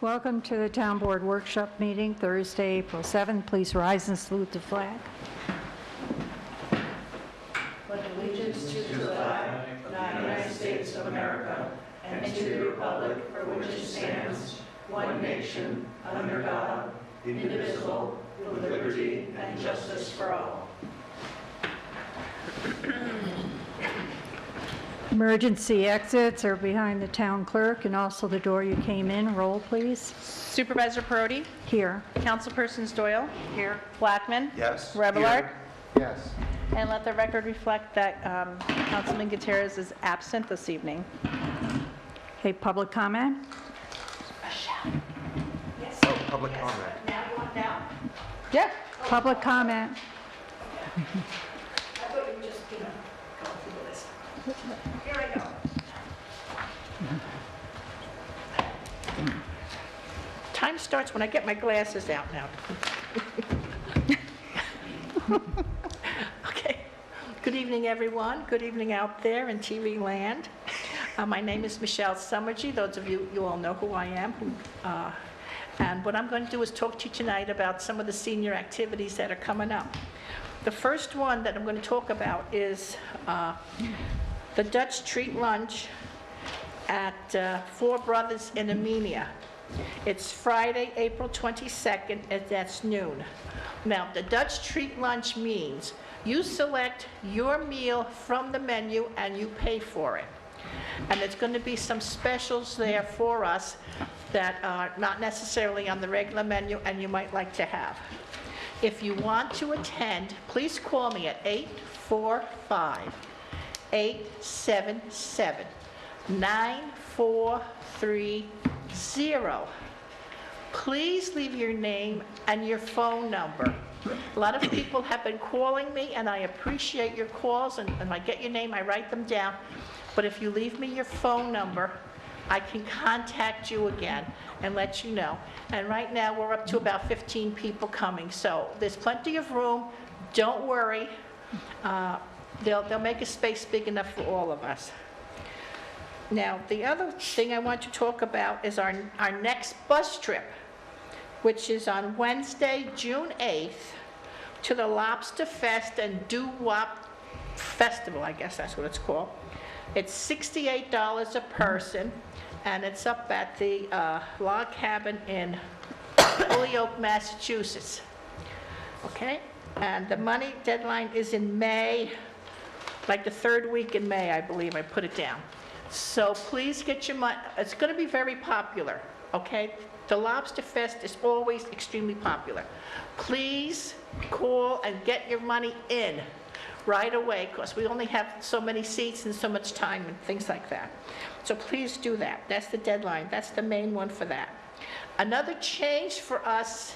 Welcome to the Town Board Workshop Meeting, Thursday, April 7th. Please rise and salute the flag. Pledge allegiance to the flag of the United States of America and to the republic for which it stands, one nation, under God, indivisible, with liberty and justice for all. Emergency exits are behind the town clerk and also the door you came in. Roll, please. Supervisor Perotti? Here. Councilpersons Doyle? Here. Blackman? Yes. Rebellard? Yes. And let the record reflect that Councilman Gutierrez is absent this evening. Okay, public comment? Yes. Oh, public comment. Now you want now? Yeah. Public comment. I thought you were just, going through the list. Here I go. Time starts when I get my glasses out now. Okay. Good evening, everyone. Good evening out there in TV land. My name is Michelle Summergy. Those of you all know who I am. And what I'm going to do is talk to you tonight about some of the senior activities that are coming up. The first one that I'm going to talk about is the Dutch Treat Lunch at Four Brothers in Amenia. It's Friday, April 22nd, and that's noon. Now, the Dutch Treat Lunch means you select your meal from the menu and you pay for it. And there's going to be some specials there for us that are not necessarily on the regular menu and you might like to have. If you want to attend, please call me at 845-877-9430. Please leave your name and your phone number. A lot of people have been calling me, and I appreciate your calls, and I get your name, I write them down. But if you leave me your phone number, I can contact you again and let you know. And right now, we're up to about 15 people coming, so there's plenty of room. Don't worry. They'll make a space big enough for all of us. Now, the other thing I want to talk about is our next bus trip, which is on Wednesday, June 8th, to the Lobster Fest and Doo-Wop Festival, I guess that's what it's called. It's $68 a person, and it's up at the log cabin in Holyoke, Massachusetts. Okay? And the money deadline is in May, like the third week in May, I believe I put it down. So please get your money. It's going to be very popular, okay? The Lobster Fest is always extremely popular. Please call and get your money in right away, because we only have so many seats and so much time and things like that. So please do that. That's the deadline. That's the main one for that. Another change for us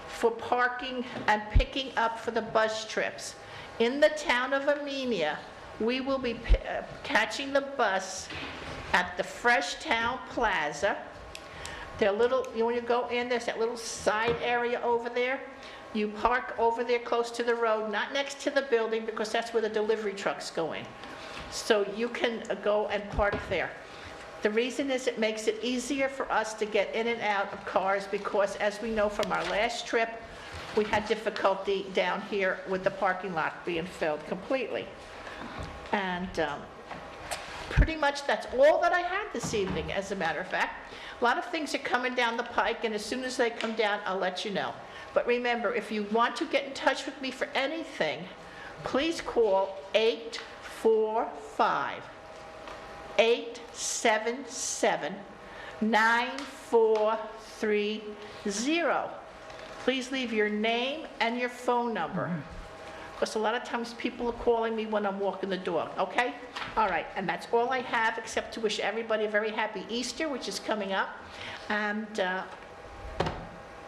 for parking and picking up for the bus trips. In the town of Amenia, we will be catching the bus at the Fresh Town Plaza. They're little, when you go in, there's that little side area over there. You park over there close to the road, not next to the building, because that's where the delivery trucks go in. So you can go and park there. The reason is it makes it easier for us to get in and out of cars, because as we know from our last trip, we had difficulty down here with the parking lot being filled completely. And pretty much that's all that I had this evening, as a matter of fact. A lot of things are coming down the pike, and as soon as they come down, I'll let you know. But remember, if you want to get in touch with me for anything, please call 845-877-9430. Please leave your name and your phone number, because a lot of times people are calling me when I'm walking the dog, okay? All right, and that's all I have, except to wish everybody a very happy Easter, which is coming up, and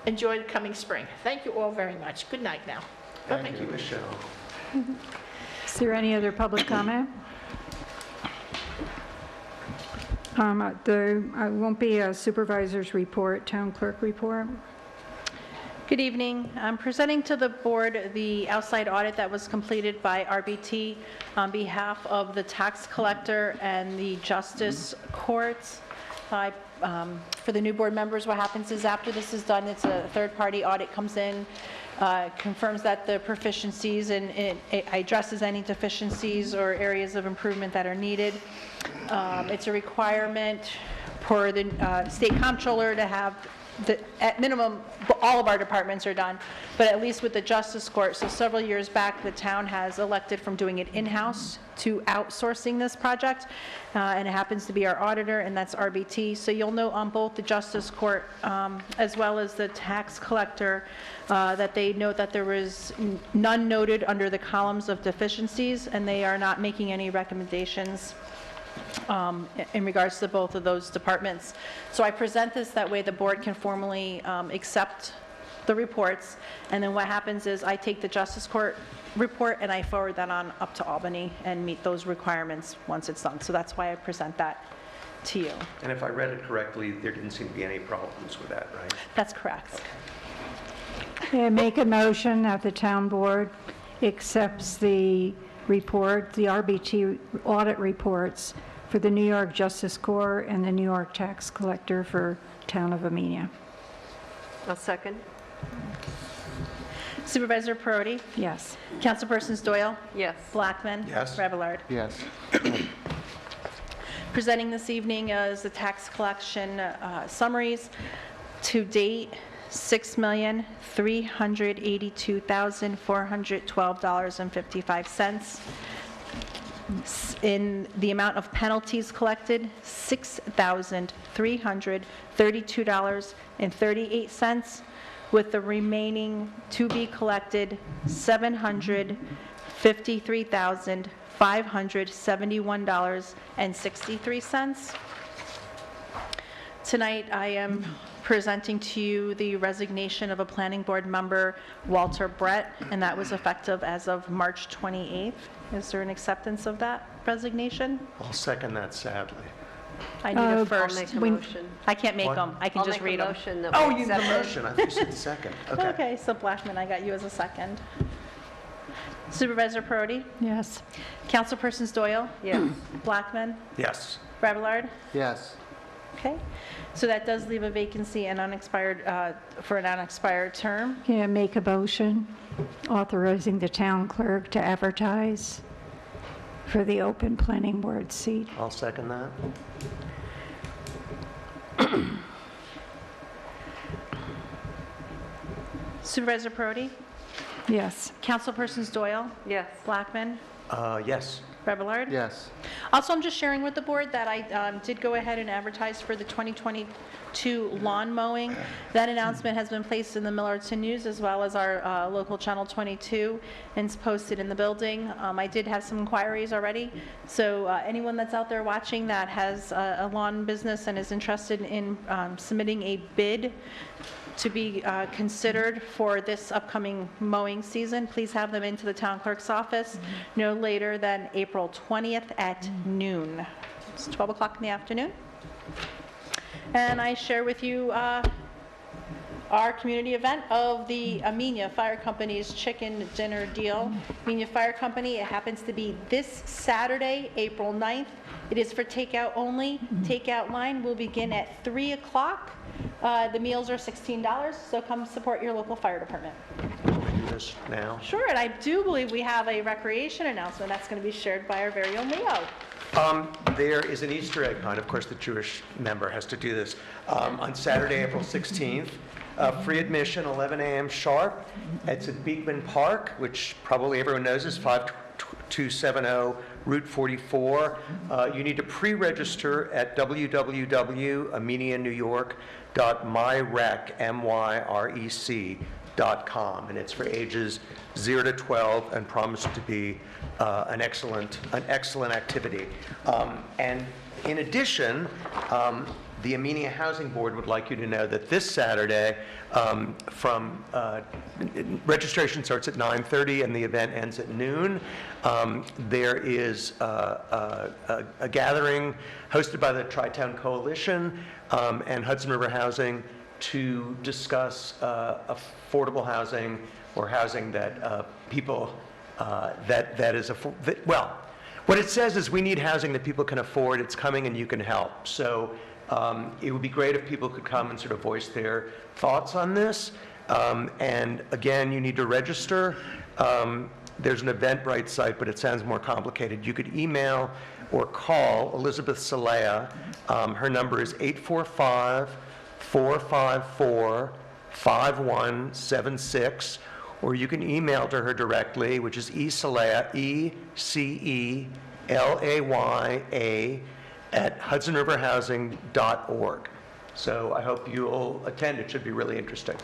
enjoy the coming spring. Thank you all very much. Good night now. Thank you, Michelle. Is there any other public comment? There won't be a supervisor's report, town clerk report. Good evening. I'm presenting to the board the outside audit that was completed by RBT on behalf of the tax collector and the justice courts. For the new board members, what happens is after this is done, it's a third-party audit comes in, confirms that the proficiencies and it addresses any deficiencies or areas of improvement that are needed. It's a requirement for the state comptroller to have, at minimum, all of our departments are done, but at least with the justice court. So several years back, the town has elected from doing it in-house to outsourcing this project, and it happens to be our auditor, and that's RBT. So you'll note on both the justice court as well as the tax collector that they note that there was none noted under the columns of deficiencies, and they are not making any recommendations in regards to both of those departments. So I present this, that way the board can formally accept the reports, and then what happens is I take the Justice Court report and I forward that on up to Albany and meet those requirements once it's done. So that's why I present that to you. And if I read it correctly, there didn't seem to be any problems with that, right? That's correct. Yeah, make a motion that the town board accepts the report, the RBT audit reports for the New York Justice Corps and the New York Tax Collector for town of Amenia. I'll second. Supervisor Perotti? Yes. Councilpersons Doyle? Yes. Blackman? Yes. Revillard? Yes. Presenting this evening is the tax collection summaries. To date, $6,382,412.55. In the amount of penalties collected, $6,332.38, with the remaining to be collected, $753,571.63. Tonight, I am presenting to you the resignation of a planning board member, Walter Brett, and that was effective as of March 28th. Is there an acceptance of that resignation? I'll second that sadly. I need a I'll first. make a motion. I can't make What? them, I can just read I'll them. make a motion that Oh, we you need a accept it. motion. I thought you said second. Okay. Okay, so Blackman, I got you as a second. Supervisor Perotti? Yes. Councilpersons Doyle? Yes. Blackman? Yes. Revillard? Yes. Okay, so that does leave a vacancy and unexpired, for an unexpired term. Yeah, make a motion authorizing the town clerk to advertise for the open planning board seat. I'll second that. Supervisor Perotti? Yes. Councilpersons Doyle? Yes. Blackman? Yes. Revillard? Yes. Also, I'm just sharing with the board that I did go ahead and advertise for the 2022 lawn mowing. That announcement has been placed in the Millerton News as well as our local channel 22, and it's posted in the building. I did have some inquiries already, so anyone that's out there watching that has a lawn business and is interested in submitting a bid to be considered for this upcoming mowing season, please have them into the town clerk's office no later than April 20th at noon. It's 12 o'clock in the afternoon. And I share with you our community event of the Amenia Fire Company's Chicken Dinner Deal. Amenia Fire Company, it happens to be this Saturday, April 9th. It is for takeout only. Takeout line will begin at 3 o'clock. The meals are $16, so come support your local fire department. Can we do this now? Sure, and I do believe we have a recreation announcement that's going to be shared by our very own Leo. There is an Easter egg hunt. Of course, the Jewish member has to do this. On Saturday, April 16th, free admission, 11 a.m. sharp. It's at Beekman Park, which probably everyone knows is 5270 Route 44. You need to pre-register at www.ameniannewyork.myrec.com, and it's for ages 0 to 12 and promises to be an excellent activity. And in addition, the Amenia Housing Board would like you to know that this Saturday, registration starts at 9:30 and the event ends at noon. There is a gathering hosted by the Tri-Town Coalition and Hudson River Housing to discuss affordable housing, or housing that people well, what it says is we need housing that people can afford. It's coming and you can help. So It would be great if people could come and sort of voice their thoughts on this. And again, you need to register. There's an Eventbrite site, but it sounds more complicated. You could email or call Elizabeth Salea. Her number is 845-454-5176, or you can email to her directly, which is esalea, ECELAYA, at hudsonriverhousing.org. So I hope you'll attend. It should be really interesting.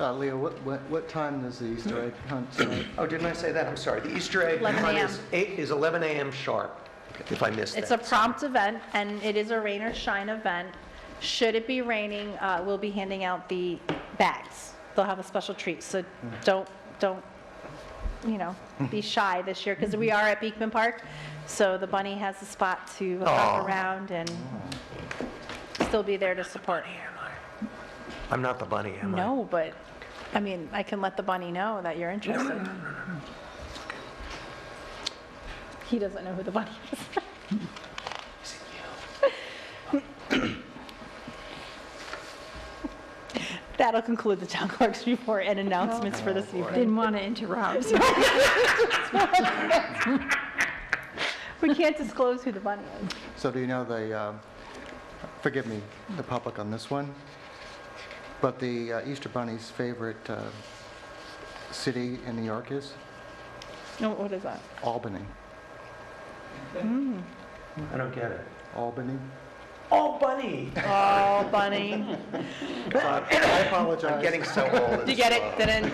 Leo, what time does the Easter egg hunt start? Oh, didn't I say that? I'm sorry. The Easter egg 11 hunt a.m. is 11 a.m. sharp, if I missed It's that. a prompt event, and it is a rain or shine event. Should it be raining, we'll be handing out the bags. They'll have a special treat, so don't, be shy this year, because we are at Beekman Park, so the bunny has a spot to hop around and still be there to support. I'm not the bunny, am I? No, but, I can let the bunny know that you're interested. He doesn't know who the bunny is. That'll conclude the town clerk's report and announcements for this evening. Didn't want to interrupt. We can't disclose who the bunny is. So do you know forgive me, the public on this one, but the Easter Bunny's favorite city in New York is? No, what is that? Albany. I don't get it. Albany? Oh, bunny! Oh, bunny. I apologize. I'm getting so old. Did you get it? Dun.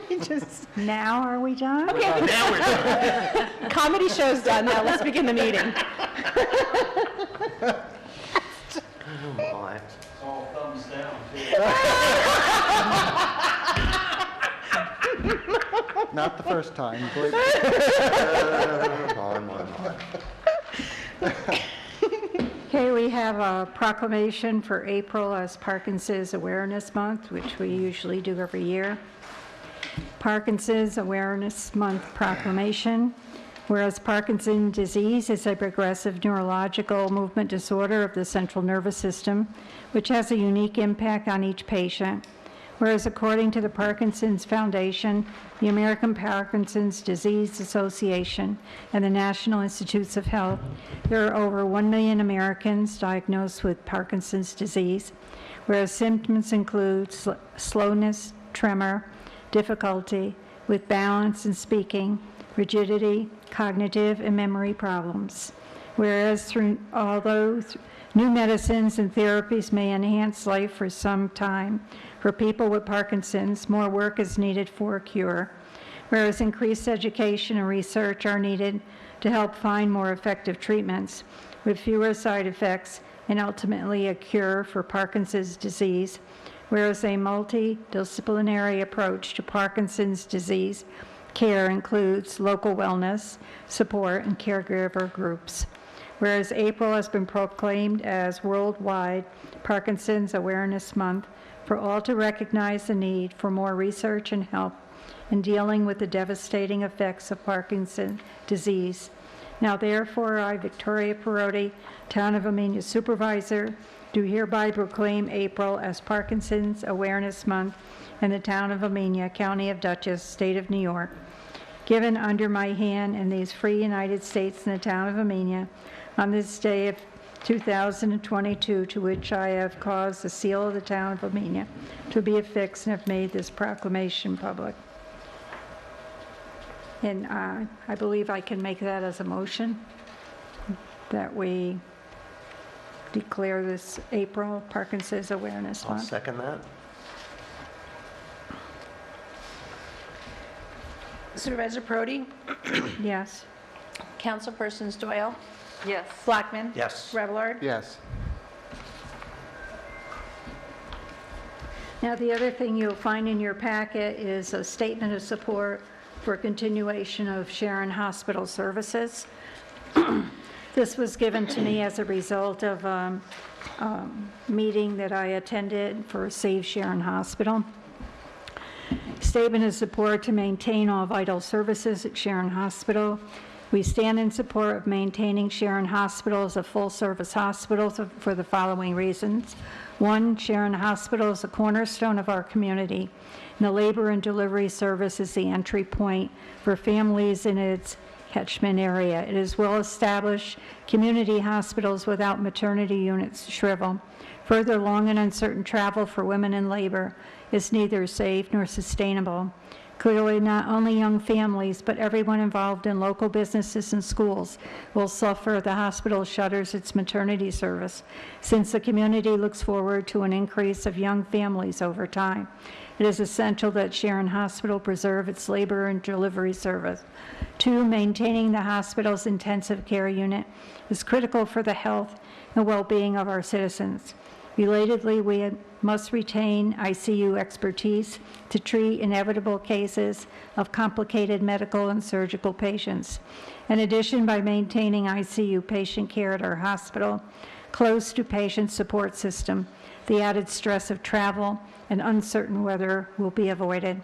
We just, Now are we done? okay, Now we're done. comedy show's done, now let's begin the meeting. Oh, my. All thumbs down. Not the first time, believe me. On. Okay, we have a proclamation for April as Parkinson's Awareness Month, which we usually do every year. Parkinson's Awareness Month proclamation. Whereas Parkinson's disease is a progressive neurological movement disorder of the central nervous system, which has a unique impact on each patient. Whereas according to the Parkinson's Foundation, the American Parkinson's Disease Association, and the National Institutes of Health, there are over 1 million Americans diagnosed with Parkinson's disease, whereas symptoms include slowness, tremor, difficulty with balance and speaking, rigidity, cognitive and memory problems. Whereas although new medicines and therapies may enhance life for some time, for people with Parkinson's, more work is needed for a cure. Whereas increased education and research are needed to help find more effective treatments with fewer side effects and ultimately a cure for Parkinson's disease. Whereas a multidisciplinary approach to Parkinson's disease care includes local wellness, support, and caregiver groups. Whereas April has been proclaimed as Worldwide Parkinson's Awareness Month for all to recognize the need for more research and help in dealing with the devastating effects of Parkinson's disease. Now therefore, I, Victoria Perotti, Town of Amenia Supervisor, do hereby proclaim April as Parkinson's Awareness Month in the Town of Amenia, County of Dutchess, State of New York. Given under my hand in these free United States in the Town of Amenia on this day of 2022, to which I have caused the seal of the Town of Amenia to be affixed and have made this proclamation public. And I believe I can make that as a motion, that we declare this April Parkinson's Awareness I'll Month. second that. Supervisor Prodi, Yes. Councilpersons Doyle, Yes. Blackman. Yes. Revelard. Yes. Now, the other thing you'll find in your packet is a statement of support for continuation of Sharon Hospital services. This was given to me as a result of a meeting that I attended for Save Sharon Hospital. Statement of support to maintain all vital services at Sharon Hospital, We stand in support of maintaining Sharon Hospital as a full-service hospital for the following reasons. One, Sharon Hospital is a cornerstone of our community, and the labor and delivery service is the entry point for families in its catchment area. It is well-established. Community hospitals without maternity units shrivel. Further, long and uncertain travel for women in labor is neither safe nor sustainable. Clearly, not only young families, but everyone involved in local businesses and schools will suffer if the hospital shutters its maternity service, since the community looks forward to an increase of young families over time. It is essential that Sharon Hospital preserve its labor and delivery service. Two, maintaining the hospital's intensive care unit is critical for the health and well-being of our citizens. Relatedly, we must retain ICU expertise to treat inevitable cases of complicated medical and surgical patients. In addition, by maintaining ICU patient care at our hospital close to patient support system, the added stress of travel and uncertain weather will be avoided.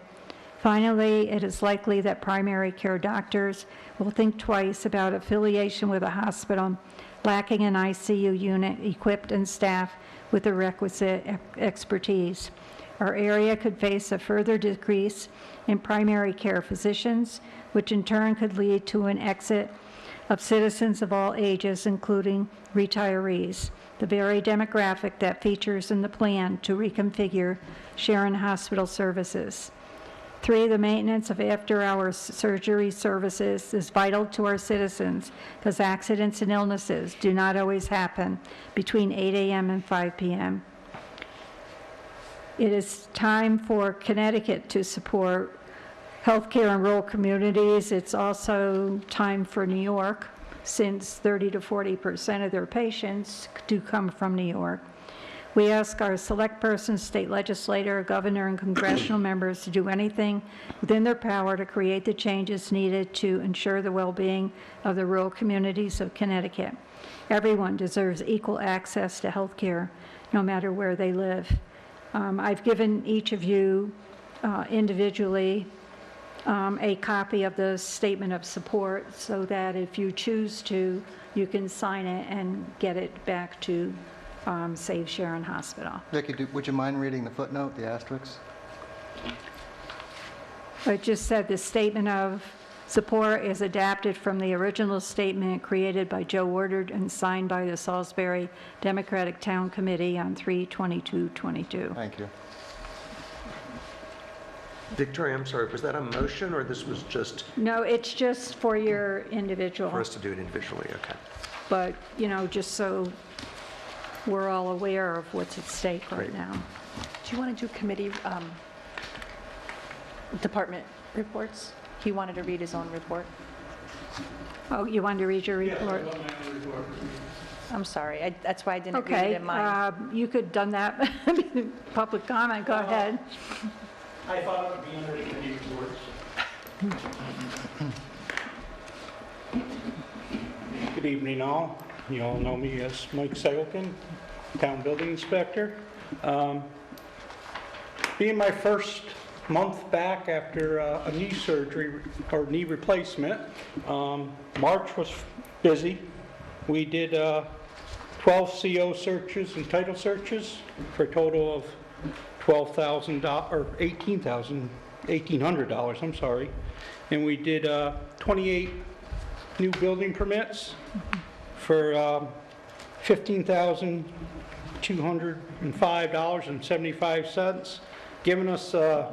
Finally, it is likely that primary care doctors will think twice about affiliation with a hospital lacking an ICU unit equipped and staffed with the requisite expertise. Our area could face a further decrease in primary care physicians, which in turn could lead to an exit of citizens of all ages, including retirees, the very demographic that features in the plan to reconfigure Sharon Hospital services. Three, the maintenance of after-hours surgery services is vital to our citizens because accidents and illnesses do not always happen between 8 a.m. and 5 p.m. It is time for Connecticut to support healthcare in rural communities. It's also time for New York, since 30 to 40% of their patients do come from New York. We ask our select persons, state legislator, governor, and congressional members to do anything within their power to create the changes needed to ensure the well-being of the rural communities of Connecticut. Everyone deserves equal access to health care, no matter where they live. I've given each of you individually a copy of the statement of support so that if you choose to, you can sign it and get it back to Save Sharon Hospital. Vicki, would you mind reading the footnote, the asterisk? It just said the statement of support is adapted from the original statement created by Joe Woodard and signed by the Salisbury Democratic Town Committee on 3/22/22. Thank you. Victoria, I'm sorry, was that a motion or this was just No, it's just for your individual, for us to do it individually? Okay. but, just so we're all aware of what's at stake right Great. now. Do you want to do committee, department reports? He wanted to read his own report. Oh, you wanted to read your report? I'm sorry, that's why I didn't read it Okay, in mine. you could have done that, public comment, go ahead. I thought it would be under the committee reports. Good evening, all. You all know me as Mike Segelkin, Town Building Inspector. Being my first month back after a knee surgery or knee replacement, March was busy. We did 12 CO searches and title searches for a total of $12,000 or $1,800, I'm sorry. And we did 28 new building permits for $15,205.75, giving us a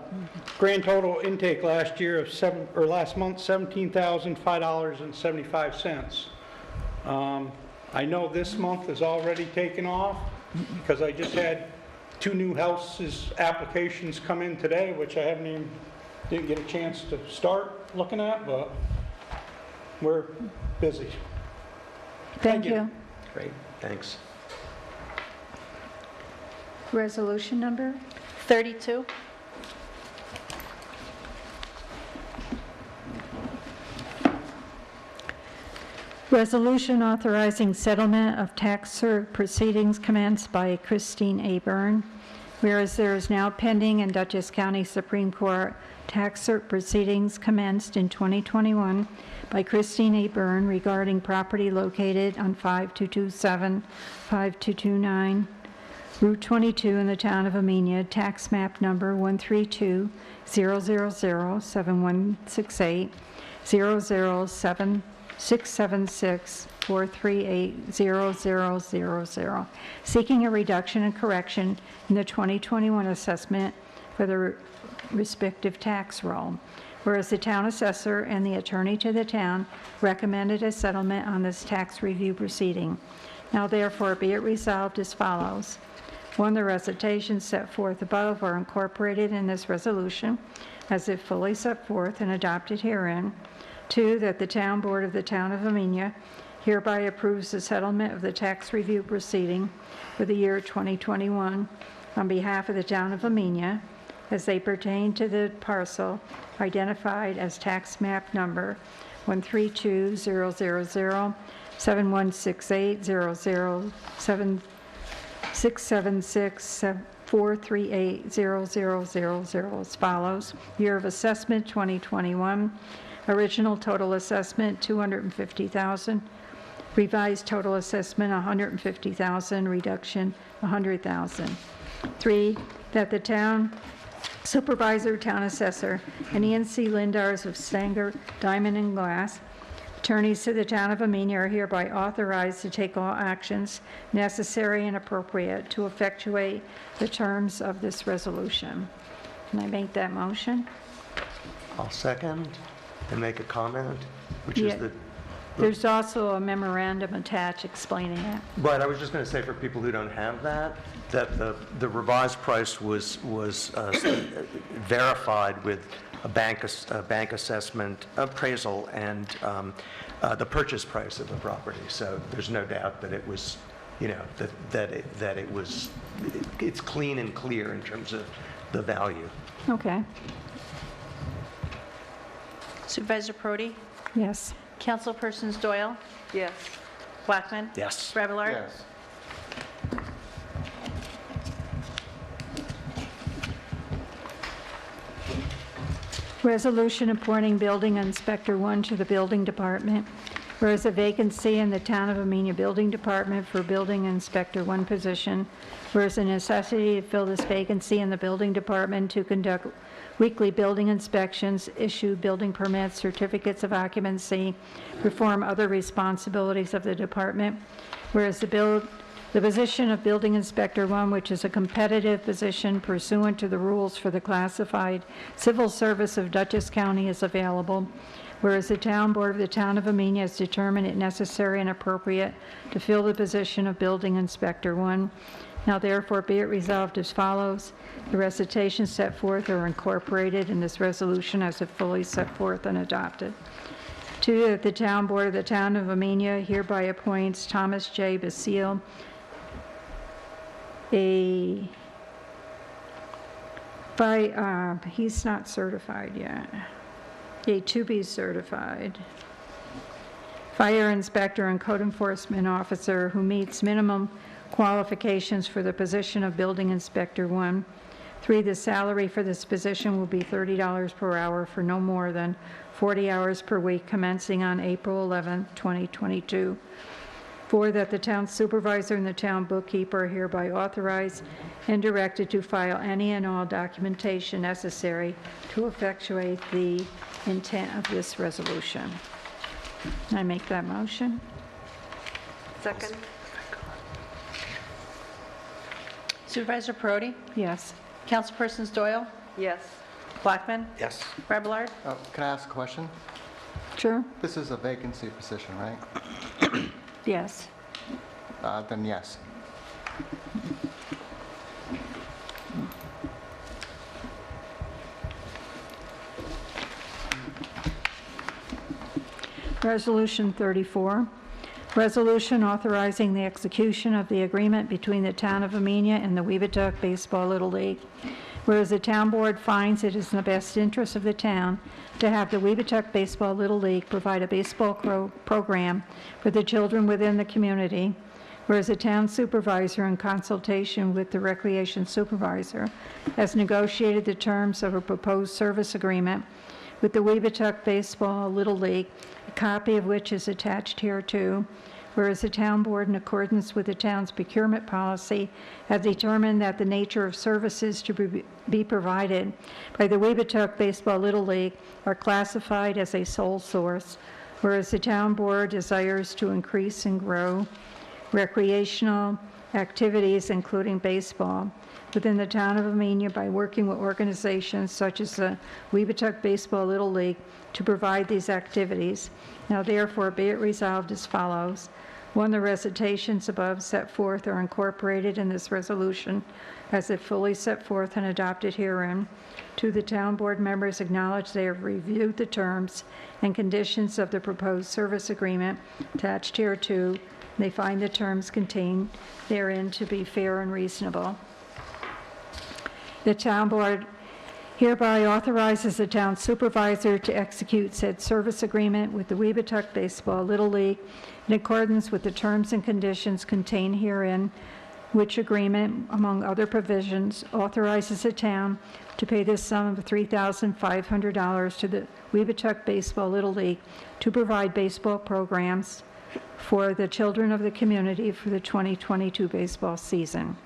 grand total intake last year of last month $17,005.75. I know this month is already taken off because I just had 2 new houses applications come in today, which I didn't get a chance to start looking at, but we're busy. Thank you. Great, thanks. Resolution number? 32. Resolution authorizing settlement of tax cert proceedings commenced by Christine A. Byrne. Whereas there is now pending in Dutchess County Supreme Court tax cert proceedings commenced in 2021 by Christine A. Byrne regarding property located on 5227, 5229, Route 22 in the town of Amenia, tax map number 132-000-7168, 007-676-438-0000, seeking a reduction and correction in the 2021 assessment for the respective tax roll. Whereas the town assessor and the attorney to the town recommended a settlement on this tax review proceeding. Now therefore be it resolved as follows. 1, the recitations set forth above are incorporated in this resolution as if fully set forth and adopted herein. 2, that the town board of the town of Amenia hereby approves the settlement of the tax review proceeding for the year 2021 on behalf of the town of Amenia as they pertain to the parcel identified as tax map number 132-000-7168-007-676-438-0000 as follows. Year of assessment 2021. Original total assessment $250,000. Revised total assessment $150,000. Reduction $100,000. 3, that the town supervisor, town assessor, and E&C Lindars of Stanger, Diamond and Glass, attorneys to the town of Amenia are hereby authorized to take all actions necessary and appropriate to effectuate the terms of this resolution. Can I make that motion? I'll second and make a comment, which Yeah. is that, There's also a memorandum attached explaining it. but I was just going to say for people who don't have that the revised price was verified with a bank assessment appraisal and the purchase price of the property. So there's no doubt that it was, that it was, it's clean and clear in terms of the value. Okay, Supervisor Prodi? yes. Councilpersons Doyle? Yes. Blackman? Yes. Remillard? Yes. Resolution appointing Building Inspector 1 to the Building Department. Whereas a vacancy in the Town of Amenia Building Department for Building Inspector 1 position, whereas a necessity to fill this vacancy in the Building Department to conduct weekly building inspections, issue building permits, certificates of occupancy, perform other responsibilities of the department. Whereas the position of Building Inspector 1, which is a competitive position pursuant to the rules for the classified civil service of Dutchess County, is available. Whereas the Town Board of the Town of Amenia has determined it necessary and appropriate to fill the position of Building Inspector 1. Now therefore be it resolved as follows. The recitations set forth are incorporated in this resolution as if fully set forth and adopted. 2, that the Town Board of the Town of Amenia hereby appoints Thomas J. Basile, he's not certified yet. A to be certified fire inspector and code enforcement officer who meets minimum qualifications for the position of Building Inspector 1. 3, the salary for this position will be $30 per hour for no more than 40 hours per week commencing on April 11, 2022. 4, that the town supervisor and the town bookkeeper are hereby authorized and directed to file any and all documentation necessary to effectuate the intent of this resolution. Can I make that motion? Second? Supervisor Prodi? Yes. Councilpersons Doyle? Yes. Blackman? Yes. Remillard? Can I ask a question? Sure? This is a vacancy position, right? Yes. Then yes. Resolution 34, resolution authorizing the execution of the agreement between the Town of Amenia and the Weebatuck Baseball Little League. Whereas the Town Board finds it is in the best interest of the town to have the Weebatuck Baseball Little League provide a baseball program for the children within the community. Whereas the town supervisor, in consultation with the recreation supervisor, has negotiated the terms of a proposed service agreement with the Weebatuck Baseball Little League, copy of which is attached hereto. Whereas the town board, in accordance with the town's procurement policy, have determined that the nature of services to be provided by the Weebatuck Baseball Little League are classified as a sole source. Whereas the town board desires to increase and grow recreational activities, including baseball, within the town of Amenia by working with organizations such as the Weebatuck Baseball Little League to provide these activities. Now therefore be it resolved as follows. 1, the recitations above set forth are incorporated in this resolution as if fully set forth and adopted herein. 2, the town board members acknowledge they have reviewed the terms and conditions of the proposed service agreement attached hereto. They find the terms contained therein to be fair and reasonable. The town board hereby authorizes the town supervisor to execute said service agreement with the Weebatuck Baseball Little League in accordance with the terms and conditions contained herein, which agreement, among other provisions, authorizes the town to pay this sum of $3,500 to the Weebatuck Baseball Little League to provide baseball programs for the children of the community for the 2022 baseball season.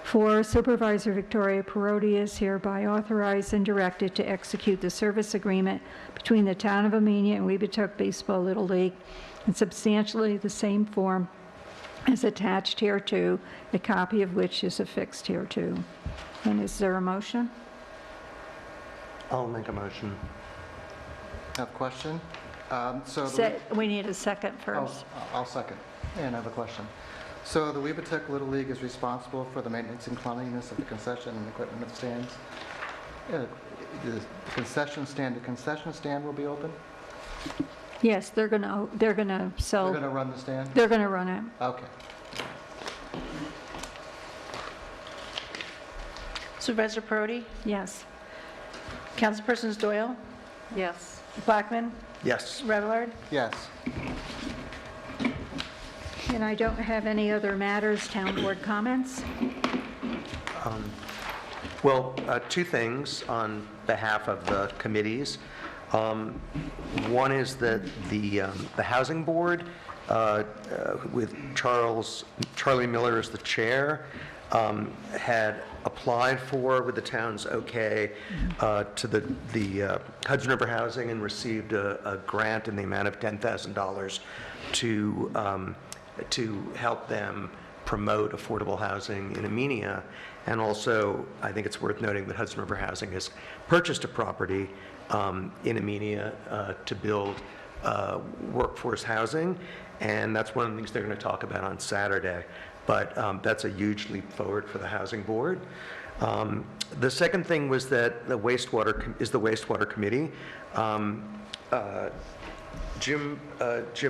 4, Supervisor Victoria Perotti is hereby authorized and directed to execute the service agreement between the town of Amenia and Weebatuck Baseball Little League in substantially the same form as attached hereto, a copy of which is affixed hereto. And is there a motion? I'll make a motion. Have a question? So We need a second Oh, first. I'll second, and I have a question. So the Weebatuck Little League is responsible for the maintenance and cleanliness of the concession and equipment stands. The concession stand will be open? Yes, they're going to sell. They're going to run the stand? They're going to run it. Okay. Supervisor Perotti? Yes. Councilpersons Doyle? Yes. Blackman? Yes. Revillard? Yes. And I don't have any other matters, town board comments. Well, 2 things on behalf of the committees. One is that the Housing Board, with Charlie Miller as the chair, had applied for, with the town's okay, to the Hudson River Housing and received a grant in the amount of $10,000 to help them promote affordable housing in Amenia. And also, I think it's worth noting that Hudson River Housing has purchased a property in Amenia to build workforce housing, and that's one of the things they're going to talk about on Saturday. But that's a huge leap forward for the Housing Board. The second thing was that the wastewater committee. Jim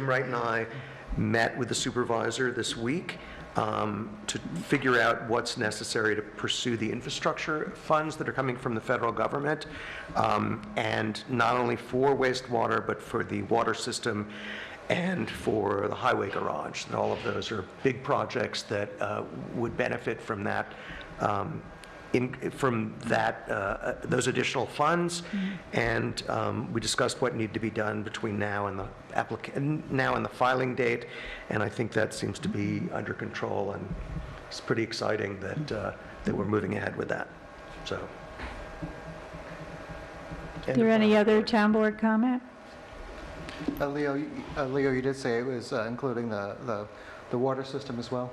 Wright and I met with the supervisor this week to figure out what's necessary to pursue the infrastructure funds that are coming from the federal government, and not only for wastewater, but for the water system and for the highway garage. And all of those are big projects that would benefit from that, those additional funds. And we discussed what needed to be done between now and the filing date, and I think that seems to be under control, and it's pretty exciting that we're moving ahead with that. So. Is there any other town board comment? Leo, you did say it was including the water system as well?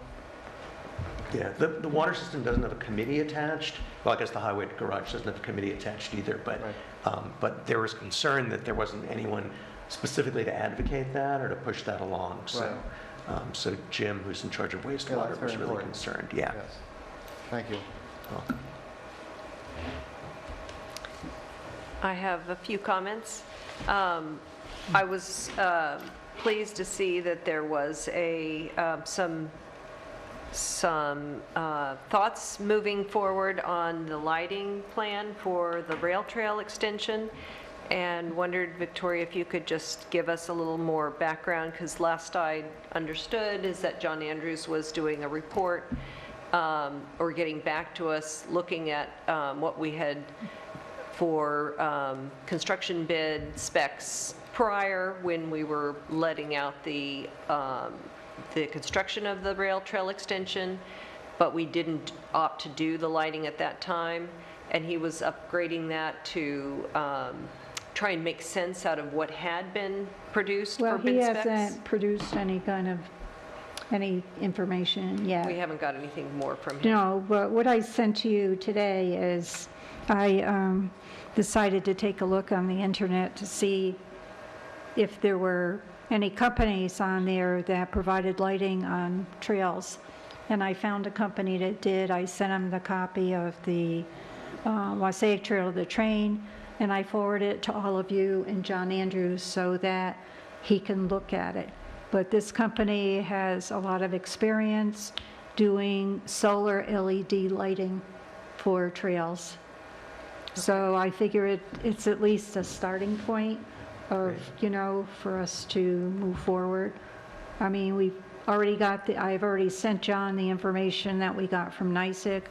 Yeah, the water system doesn't have a committee attached. Well, I guess the highway garage doesn't have a committee attached either, but, Right. But there was concern that there wasn't anyone specifically to advocate that or to push that along. So, so Jim, who's in charge of wastewater, that's was very really important. concerned. Yeah. Yes. Thank you. Welcome. I have a few comments. I was pleased to see that there was some thoughts moving forward on the lighting plan for the rail trail extension, and wondered, Victoria, if you could just give us a little more background, because last I understood is that John Andrews was doing a report or getting back to us looking at what we had for construction bid specs prior when we were letting out the construction of the rail trail extension, but we didn't opt to do the lighting at that time. And he was upgrading that to try and make sense out of what had been produced for Well, he bid specs. hasn't produced any information yet. We haven't got anything more from him. No, but what I sent to you today is I decided to take a look on the internet to see if there were any companies on there that provided lighting on trails. And I found a company that did. I sent them the copy of the Wassaic Trail of the Train, and I forwarded it to all of you and John Andrews so that he can look at it. But this company has a lot of experience doing solar LED lighting for trails. So I figure it's at least a starting point of, for us to move forward. I mean, I've already sent John the information that we got from NYSEC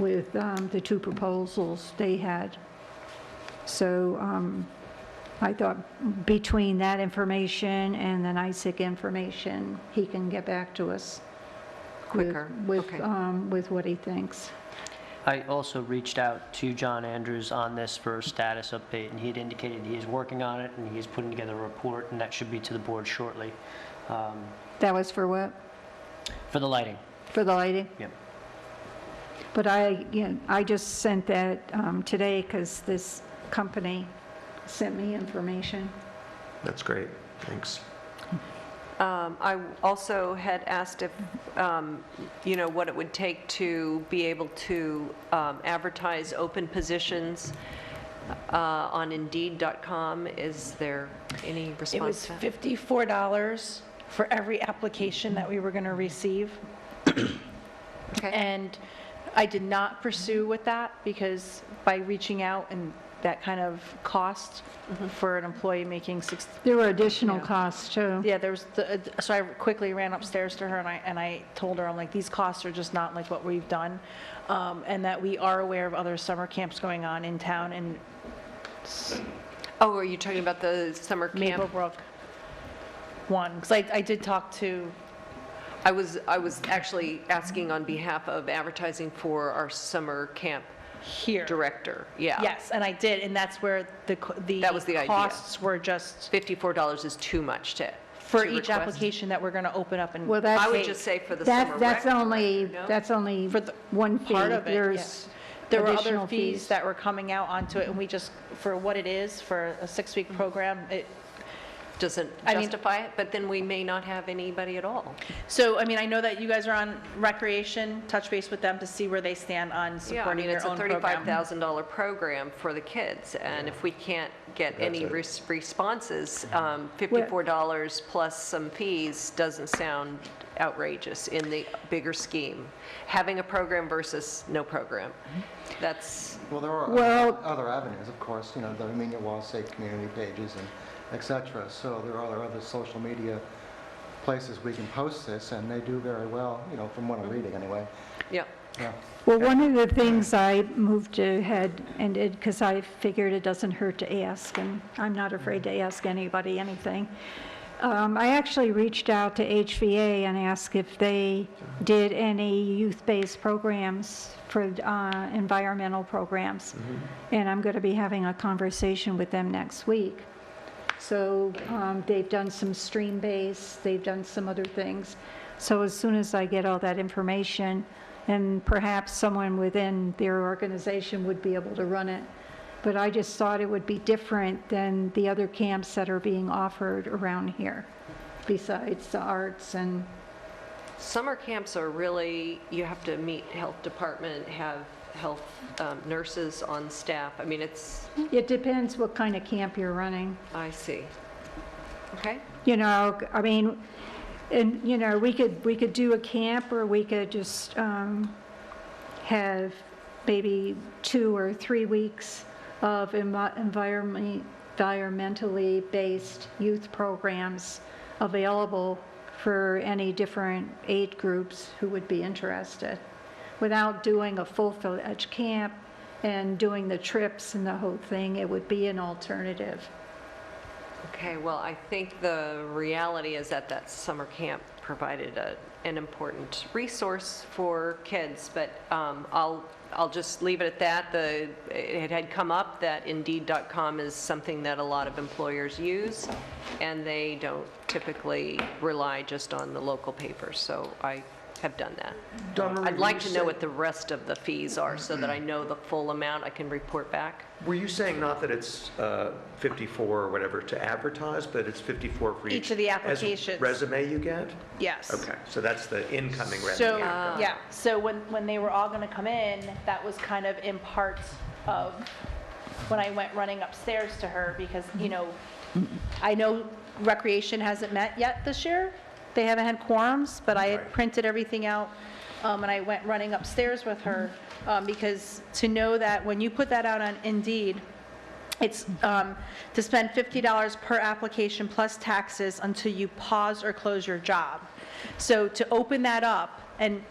with the two proposals they had. So I thought between that information and the NYSEC information, he can get back to us Quicker. Okay. with what he thinks. I also reached out to John Andrews on this for a status update, and he had indicated he is working on it, and he's putting together a report, and that should be to the board shortly. That was for what? For the lighting. For the lighting? Yep. But I just sent that today because this company sent me information. That's great, thanks. I also had asked if, what it would take to be able to advertise open positions on Indeed.com. Is there any It response was to that? $54 for every application that we were going to receive. Okay. And I did not pursue with that because by reaching out and that kind of cost for an employee making There were additional Yeah. costs too. Yeah, there was, so I quickly ran upstairs to her and I told her, I'm like, these costs are just not like what we've done. And that we are aware of other summer camps going on in town and Oh, are you talking about the summer camp? Maplebrook one, because I did talk to, I was actually asking on behalf of advertising for our summer camp here. director. Yeah. Yes, and I did, and that's where That was the idea. costs were just $54 is too much to for to each request. application that we're going to open up and. Well, that's. I would just say for the summer That's rec only, director, no? that's only For the one fee. part of it, There's There were additional other fees that were coming out onto it, and we just, for what it is, for a 6-week program, it, Doesn't I mean- justify it, but then we may not have anybody at all. so, I mean, I know that you guys are on recreation, touch base with them to see where they stand on Yeah, I supporting mean, their it's a own program. $35,000 program for the kids, and if we can't get any responses, $54 plus some fees doesn't sound outrageous in the bigger scheme. Having a program versus no program, that's, Well, there are Well- other avenues, of course, the Amenia Wassaic community pages and et cetera. So there are other social media places we can post this, and they do very well, from what I'm reading anyway. yeah. Yeah. Well, one of the things I moved ahead and did, because I figured it doesn't hurt to ask, and I'm not afraid to ask anybody anything. I actually reached out to HVA and asked if they did any youth-based programs for environmental programs. And I'm going to be having a conversation with them next week. So they've done some stream-based, they've done some other things. So as soon as I get all that information, and perhaps someone within their organization would be able to run it. But I just thought it would be different than the other camps that are being offered around here, besides the arts and, Summer camps are really, you have to meet health department, have health nurses on staff. I mean, it depends what kind of camp you're running. I see. Okay. I mean, and, we could do a camp, or we could just have maybe 2 or 3 weeks of environmentally based youth programs available for any different age groups who would be interested, without doing a full-fledged camp and doing the trips and the whole thing. It would be an alternative. Okay, well, I think the reality is that that summer camp provided an important resource for kids, but I'll just leave it at that. It had come up that Indeed.com is something that a lot of employers use, and they don't typically rely just on the local papers, so I have done that. Dawn Marie, I'd like to know what the rest of the fees are so that I know the full amount I can report back. Were you saying not that it's 54 or whatever to advertise, but it's 54 for Each of the applications. as resume you get? Yes. Okay, so that's the incoming resume. So, yeah, so when they were all going to come in, that was kind of in part of when I went running upstairs to her because, I know Recreation hasn't met yet this year. They haven't had quorums, but I had Right. printed everything out, and I went running upstairs with her because to know that when you put that out on Indeed, it's to spend $50 per application plus taxes until you pause or close your job. So to open that up and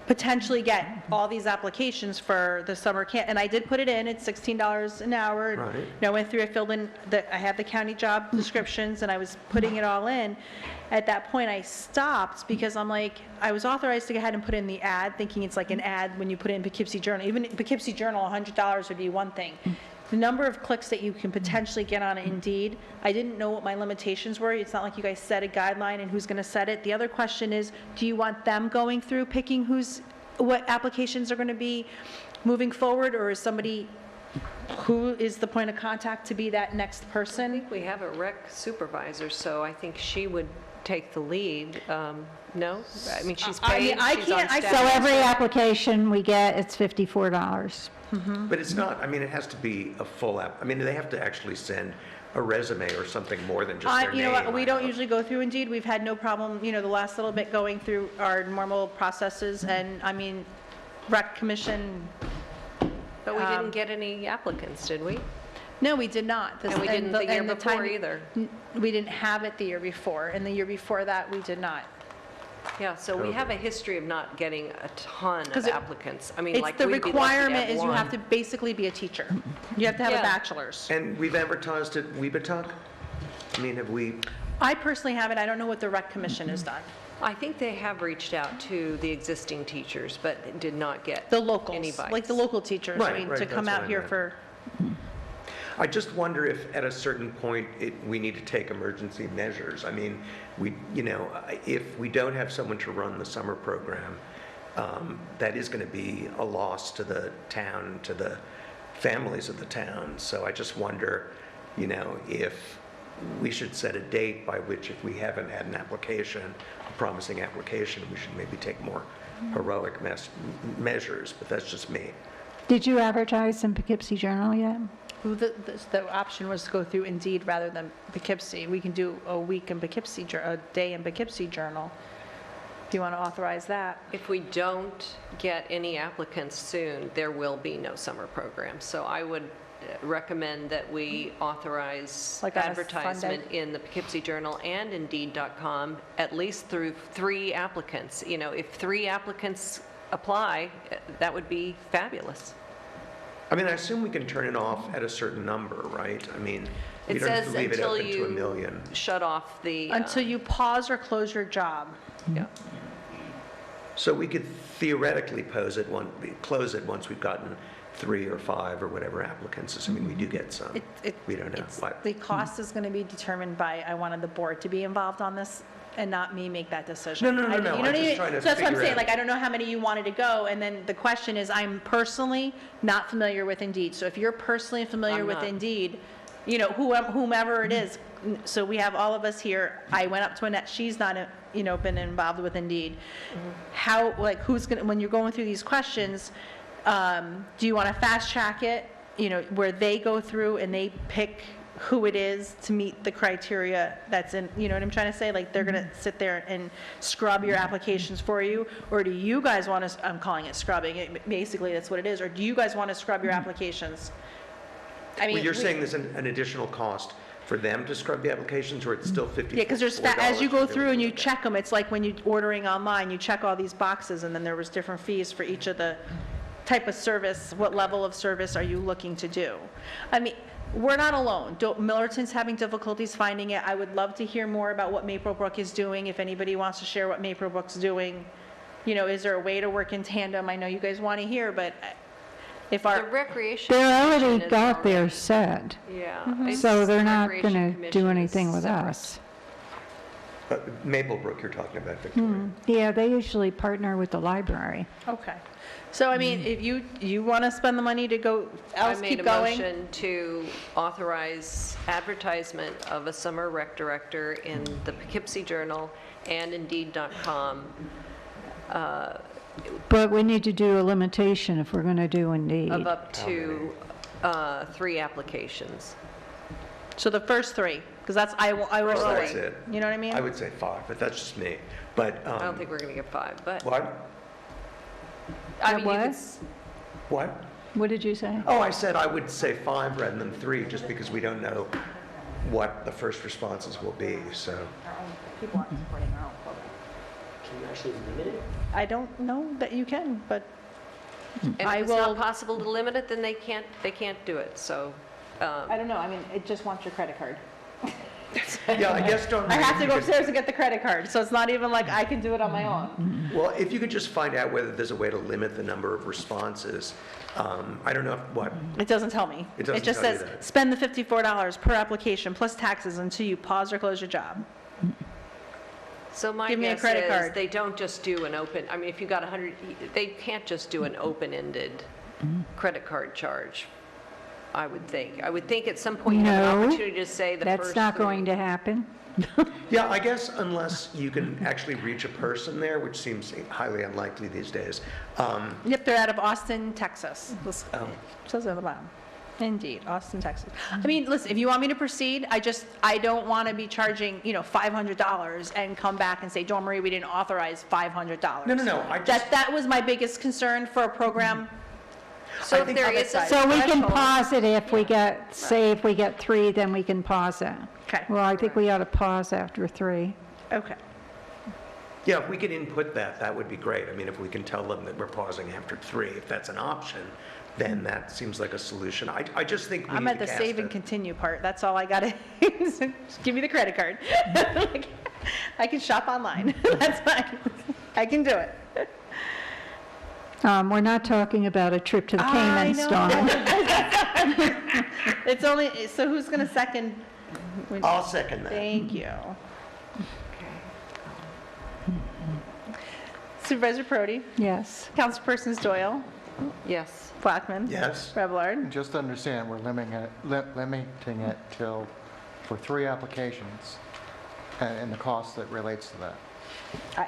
potentially get all these applications for the summer camp, and I did put it in, it's $16 an hour. Right. I went through, I filled in, I have the county job descriptions, and I was putting it all in. At that point, I stopped because I'm like, I was authorized to go ahead and put in the ad, thinking it's like an ad when you put it in Poughkeepsie Journal. Even Poughkeepsie Journal, $100 would be one thing. The number of clicks that you can potentially get on Indeed, I didn't know what my limitations were. It's not like you guys set a guideline and who's going to set it. The other question is, do you want them going through picking what applications are going to be moving forward, or is somebody who is the point of contact to be that next I person? think we have a rec supervisor, so I think she would take the lead. No? I mean, she's I paid, mean, I she's on can't- I- staff. So every application we get, it's $54. But it's not, I mean, it has to be a full app, I mean, they have to actually send a resume or something more than just their name. You know what, we I don't hope. usually go through Indeed. We've had no problem, the last little bit going through our normal processes, and I mean, Rec Commission, But we didn't get any applicants, did we? no, we did not. And we didn't the year and before time- either. We didn't have it the year before, and the year before that, we did not. Yeah, so we Okay. have a history of not getting a ton 'Cause of it- applicants. I mean, It's like, the we'd be lucky to requirement have is you have one. to basically be a teacher. You have to have a Yeah. bachelor's. And we've advertised at Weebatuck? I mean, have we, I personally haven't, I don't know what the Rec Commission has done. I think they have reached out to the existing teachers, but did not get The locals, any bites. like the local teachers, I Right, mean, right, to come that's what out I here meant. for, I just wonder if at a certain point, we need to take emergency measures. I mean, if we don't have someone to run the summer program, that is going to be a loss to the town, to the families of the town. So I just wonder, if we should set a date by which, if we haven't had an application, a promising application, we should maybe take more heroic measures, but that's just me. Did you advertise in Poughkeepsie Journal yet? the option was to go through Indeed rather than Poughkeepsie. We can do a week in Poughkeepsie, a day in Poughkeepsie Journal, if you want to authorize that. If we don't get any applicants soon, there will be no summer program. So I would recommend that we authorize Like on a advertisement Sunday? in the Poughkeepsie Journal and Indeed.com, at least through 3 applicants. If 3 applicants apply, that would be fabulous. I mean, I assume we can turn it off at a certain number, right? I mean, we It don't have says to leave it until open to a you million. shut off the... Until you pause or close your job. Yeah. So we could theoretically close it once we've gotten 3 or 5 or whatever applicants. Assuming we do get some. We don't know. What? The cost is going to be determined by, I wanted the board to be involved on this and not me make that decision. No, You know I'm what I just mean? trying to So that's what I'm figure saying, out- like, I don't know how many you wanted to go, and then the question is, I'm personally not familiar with Indeed. So if you're personally familiar I'm with not. Indeed, whomever it is, so we have all of us here, I went up to Annette, she's not, been involved with Indeed. How, who's gonna, when you're going through these questions, do you want to fast track it, where they go through and they pick who it is to meet the criteria that's in, you know what I'm trying to say? Like, they're going to sit there and scrub your applications for you? Or do you guys want to, I'm calling it scrubbing, basically that's what it is, or do you guys want to scrub your applications? I mean, Well, you're saying there's an additional cost for them to scrub the applications, or it's still $54? yeah, because as you go to through and you do it? check them, it's like when you're ordering online, you check all these boxes, and then there was different fees for each of the type of service, what level of service are you looking to do? I mean, we're not alone. Millerton's having difficulties finding it. I would love to hear more about what Maplebrook is doing, if anybody wants to share what Maplebrook's doing. You know, is there a way to work in tandem? I know you guys want to hear, but if The our, Recreation. They're Commission already is got already- their set, Yeah. Mm-hmm. it's- so they're not Recreation going to Commission do is anything with separate. us. Maplebrook you're talking about, Victoria. Yeah, they usually partner with the library. okay. So, I mean, if you want to spend the money to go, I else made keep a going. motion to authorize advertisement of a summer rec director in the Poughkeepsie Journal and Indeed.com. But we need to do a limitation if we're going to do Indeed. Of up to 3 applications. So the first 3, because that's, I will That's three. it. You know what I mean? I would say 5, but that's just me. But, I don't think we're going to get 5, but, what? I That mean, you what? could, What? What did you say? Oh, I said I would say 5 rather than 3, just because we don't know what the first responses will be, so. People aren't supporting their own program. Can you actually limit it? I don't know that you can, but and I if it's will- not possible to limit it, then they can't do it, so. I don't know. I mean, it just wants your credit card. Yeah, I guess don't. I have to go you could- upstairs to get the credit card, so it's not even like I can do it on my own. Well, if you could just find out whether there's a way to limit the number of responses. I don't know what, It doesn't tell me. It doesn't just tell you says, that. spend the $54 per application plus taxes until you pause or close your job. So my Give me a guess credit is card. they don't just do an open, I mean, if you got 100, they can't just do an open-ended credit card charge, I would think. I would think at some point you have an No, opportunity to say the first That's not 3. going to happen. yeah, I guess unless you can actually reach a person there, which seems highly unlikely these days. Yep, they're out of Austin, Texas. Oh. Says it at the bottom. Indeed, Austin, Texas. I mean, listen, if you want me to proceed, I don't want to be charging, $500 and come back and say, Dawn Marie, we didn't authorize $500. No, I just, That was my biggest concern for a program. So if think there other is a side. So we can threshold- pause it if we get, say if we get 3, then we can pause it. Okay. Well, I think we ought to pause after 3. Okay. yeah, if we could input that, that would be great. I mean, if we can tell them that we're pausing after 3, if that's an option, then that seems like a solution. I just think we I'm need at to the cast save and it. continue part. That's all I got to, just give me the credit card. I can shop online. That's fine. I can do it. We're not talking about a trip to the I Caymans, know. Dawn. It's only, so who's going to second? I'll second that. Thank you. Supervisor Prody, Yes. Councilpersons Doyle, Yes. Blackman. Yes? Rebellard. Just to understand, we're limiting it till, for 3 applications and the cost that relates to that.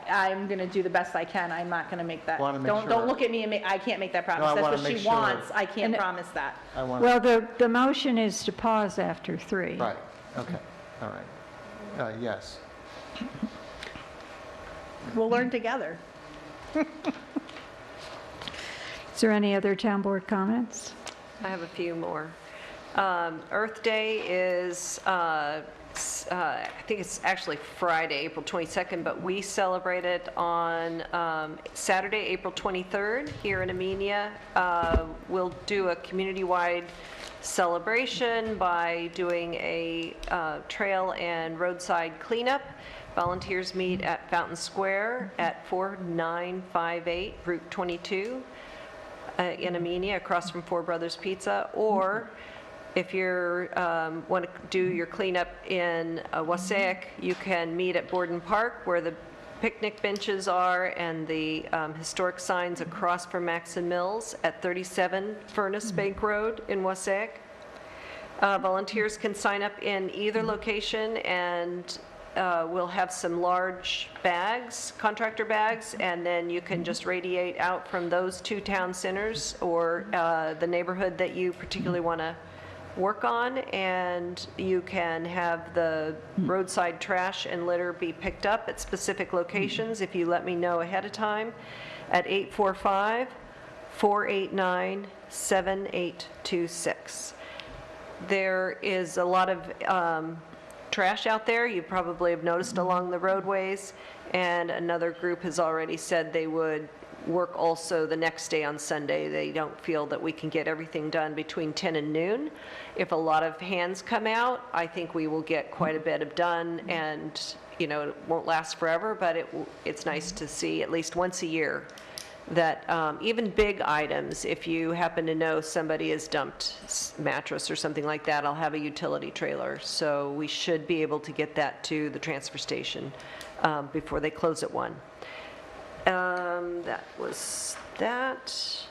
I'm going to do the best I can. I'm not going to make that. Wanna make Don't sure. look at me and I can't make that promise. I That's wanna what make she sure. wants. I can't And- promise that. I want, Well, the motion is to pause after 3. right, okay, all right. Yes. We'll learn together. Is there any other town board comments? I have a few more. Earth Day is, I think it's actually Friday, April 22nd, but we celebrate it on Saturday, April 23rd here in Amenia. We'll do a community-wide celebration by doing a trail and roadside cleanup. Volunteers meet at Fountain Square at 4958 Route 22. In Amenia, across from Four Brothers Pizza, or if you want to do your cleanup in Wassaic, you can meet at Borden Park, where the picnic benches are and the historic signs across from Maxon Mills at 37 Furnace Bank Road in Wassaic. Volunteers can sign up in either location, and we'll have some large bags, contractor bags, and then you can just radiate out from those 2 town centers or the neighborhood that you particularly want to work on, and you can have the roadside trash and litter be picked up at specific locations if you let me know ahead of time at 845-489-7826. There is a lot of trash out there. You probably have noticed along the roadways, and another group has already said they would work also the next day on Sunday. They don't feel that we can get everything done between 10 and noon. If a lot of hands come out, I think we will get quite a bit of done, and, you know, it won't last forever, but it's nice to see at least once a year that even big items, if you happen to know somebody has dumped mattress or something like that, I'll have a utility trailer. So we should be able to get that to the transfer station before they close at 1. That was that.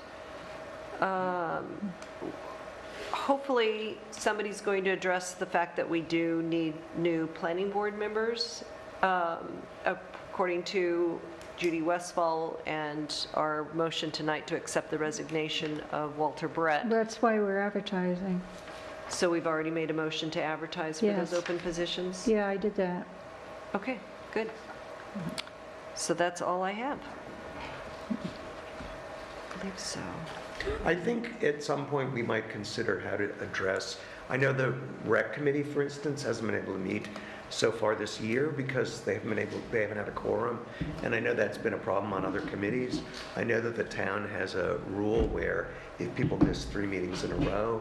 Hopefully, somebody's going to address the fact that we do need new planning board members. According to Judy Westfall and our motion tonight to accept the resignation of Walter Brett. That's why we're advertising. So we've already made a motion to advertise for those Yes. open positions? Yeah, I did that. Okay, good. So that's all I have. I believe so. I think at some point we might consider how to address, I know the rec committee, for instance, hasn't been able to meet so far this year because they haven't had a quorum, and I know that's been a problem on other committees. I know that the town has a rule where if people miss 3 meetings in a row,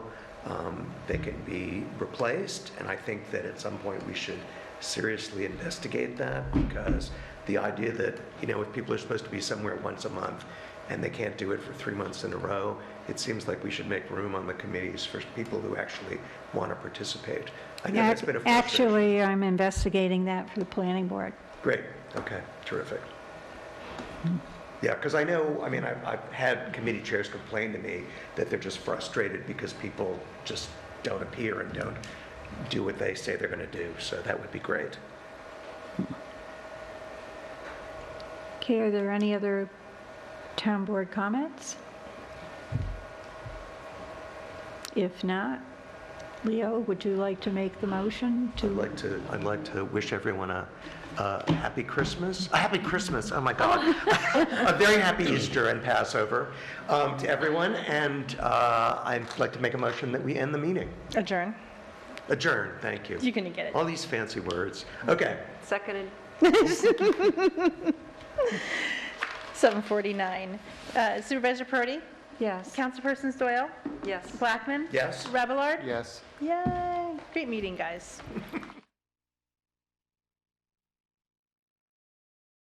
they can be replaced, and I think that at some point we should seriously investigate that, because the idea that, you know, if people are supposed to be somewhere once a month and they can't do it for 3 months in a row, it seems like we should make room on the committees for people who actually want to participate. I know that's been a frustration. Actually, I'm investigating that for the planning board. Great, okay, terrific. Yeah, because I know, I mean, I've had committee chairs complain to me that they're just frustrated because people just don't appear and don't do what they say they're going to do, so that would be great. Okay, are there any other town board comments? If not, Leo, would you like to make the motion to? I'd like to wish everyone a happy Christmas. A happy Christmas, oh my God. A very happy Easter and Passover to everyone, and I'd like to make a motion that we end the meeting. Adjourn. Adjourn, thank you. You can get it. All these fancy words. Okay. Seconded. 7:49. Supervisor Purdy? Yes. Councilpersons Doyle? Yes. Blackman? Yes? Rebellard? Yes. Yay. Great meeting, guys.